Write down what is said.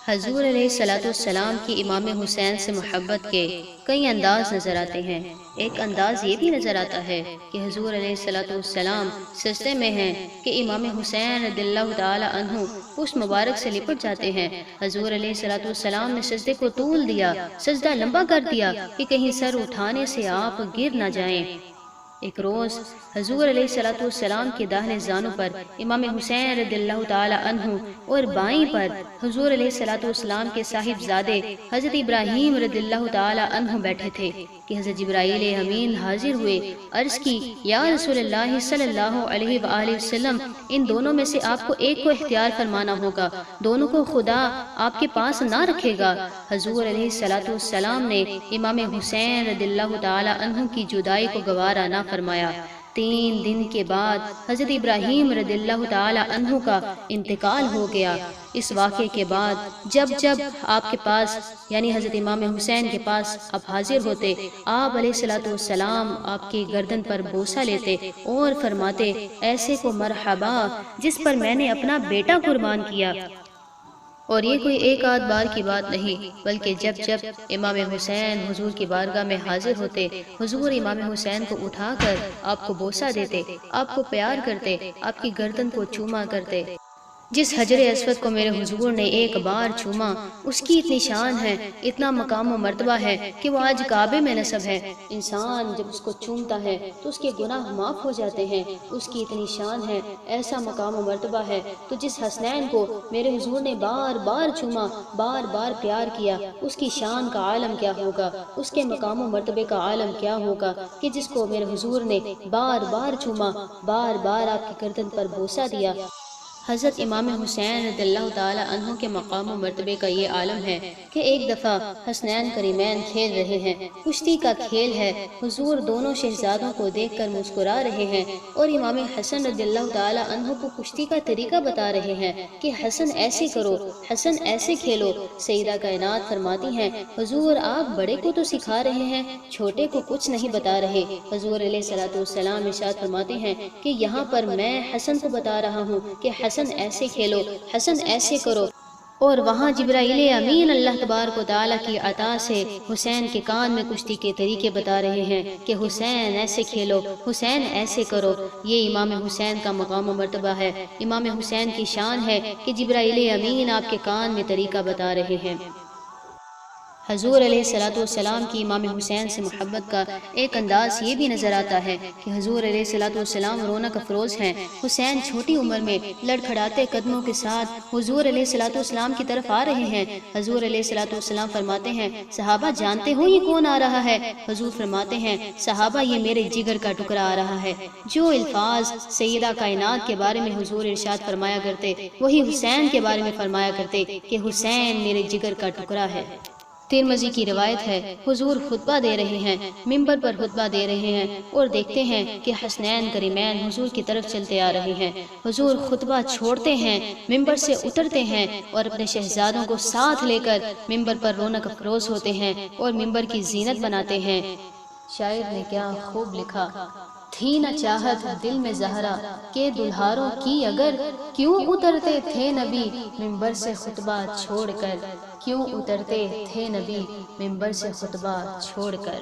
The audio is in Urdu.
حضور علیہ الصلوۃ والسلام کی امام حسین سے محبت کے کئی انداز نظر آتے ہیں۔ ایک انداز یہ بھی نظر آتا ہے کہ حضور علیہ الصلوۃ والسلام سجدے میں ہیں کہ امام حسین رضی اللہ تعالی عنہ اس مبارک سے لپٹ جاتے ہیں۔ حضور علیہ الصلوۃ والسلام نے سجدے کو طول دیا، سجدہ لمبا کر دیا کہ کہیں سر اٹھانے سے آپ گر نہ جائیں۔ ایک روز حضور علیہ الصلوۃ والسلام کے داہنے زانوں پر امام حسین رضی اللہ تعالی عنہ اور بائیں پر حضور علیہ الصلوۃ والسلام کے صاحبزادے حضرت ابراہیم رضی اللہ تعالی عنہ بیٹھے تھے کہ حضرت جبرائیل امین حاضر ہوئے، عرض کی یا رسول اللہ صلی اللہ علیہ وآلہ وسلم، ان دونوں میں سے آپ کو ایک کو اختیار فرمانا ہوگا، دونوں کو خدا آپ کے پاس نہ رکھے گا۔ حضور علیہ الصلوۃ والسلام نے امام حسین رضی اللہ تعالی عنہ کی جدائی کو گوارا نہ فرمایا۔ 3 دن کے بعد حضرت ابراہیم رضی اللہ تعالی عنہ کا انتقال ہو گیا۔ اس واقعے کے بعد جب آپ کے پاس یعنی حضرت امام حسین کے پاس آپ حاضر ہوتے، آپ علیہ الصلوۃ والسلام آپ کی گردن پر بوسہ لیتے اور فرماتے ایسے کو مرحبا جس پر میں نے اپنا بیٹا قربان کیا۔ اور یہ کوئی ایک آدھ بار کی بات نہیں، بلکہ جب امام حسین حضور کی بارگاہ میں حاضر ہوتے، حضور امام حسین کو اٹھا کر آپ کو بوسہ دیتے، آپ کو پیار کرتے، آپ کی گردن کو چوما کرتے۔ جس حجر اسود کو میرے حضور نے ایک بار چوما، اس کی اتنی شان ہے، اتنا مقام و مرتبہ ہے کہ وہ آج کعبے میں نصب ہے۔ انسان جب اس کو چومتا ہے تو اس کے گناہ معاف ہو جاتے ہیں، اس کی اتنی شان ہے، ایسا مقام و مرتبہ ہے۔ تو جس حسنین کو میرے حضور نے بار بار چوما، بار بار پیار کیا، اس کی شان کا عالم کیا ہوگا، اس کے مقام و مرتبے کا عالم کیا ہوگا کہ جس کو میرے حضور نے بار بار چوما، بار بار آپ کی گردن پر بوسہ دیا۔ حضرت امام حسین رضی اللہ تعالی عنہ کے مقام و مرتبے کا یہ عالم ہے کہ ایک دفعہ حسنین کریمین کھیل رہے ہیں، کشتی کا کھیل ہے، حضور دونوں شہزادوں کو دیکھ کر مسکرا رہے ہیں اور امام حسن رضی اللہ تعالی عنہ کو کشتی کا طریقہ بتا رہے ہیں کہ حسن ایسے کرو، حسن ایسے کھیلو۔ سیدہ کائنات فرماتی ہیں حضور آپ بڑے کو تو سکھا رہے ہیں، چھوٹے کو کچھ نہیں بتا رہے۔ حضور علیہ الصلوۃ والسلام ارشاد فرماتے ہیں کہ یہاں پر میں حسن کو بتا رہا ہوں کہ حسن ایسے کھیلو، حسن ایسے کرو، اور وہاں جبرائیل امین اللہ تبارک و تعالیٰ کی عطا سے حسین کے کان میں کشتی کے طریقے بتا رہے ہیں کہ حسین ایسے کھیلو، حسین ایسے کرو۔ یہ امام حسین کا مقام و مرتبہ ہے، امام حسین کی شان ہے کہ جبرائیل امین آپ کے کان میں طریقہ بتا رہے ہیں۔ حضور علیہ الصلوۃ والسلام کی امام حسین سے محبت کا ایک انداز یہ بھی نظر آتا ہے کہ حضور علیہ الصلوۃ والسلام رونق افروز ہیں۔ حسین چھوٹی عمر میں لڑکھڑاتے قدموں کے ساتھ حضور علیہ الصلوۃ والسلام کی طرف آ رہے ہیں۔ حضور علیہ الصلوۃ والسلام فرماتے ہیں صحابہ جانتے ہو یہ کون آ رہا ہے؟ حضور فرماتے ہیں صحابہ یہ میرے جگر کا ٹکڑا آ رہا ہے۔ جو الفاظ سیدہ کائنات کے بارے میں حضور ارشاد فرمایا کرتے وہی حسین کے بارے میں فرمایا کرتے کہ حسین میرے جگر کا ٹکڑا ہے۔ ترمذی کی روایت ہے حضور خطبہ دے رہے ہیں، ممبر پر خطبہ دے رہے ہیں اور دیکھتے ہیں کہ حسنین کریمین حضور کی طرف چلتے آ رہے ہیں۔ حضور خطبہ چھوڑتے ہیں، ممبر سے اترتے ہیں اور اپنے شہزادوں کو ساتھ لے کر ممبر پر رونق افروز ہوتے ہیں اور ممبر کی زینت بناتے ہیں۔ شاعر نے کیا خوب لکھا، تھی نہ چاہت دل میں زہرا کہ دلہاروں کی اگر، کیوں اترتے تھے نبی ممبر سے خطبہ چھوڑ کر، کیوں اترتے تھے نبی ممبر سے خطبہ چھوڑ کر۔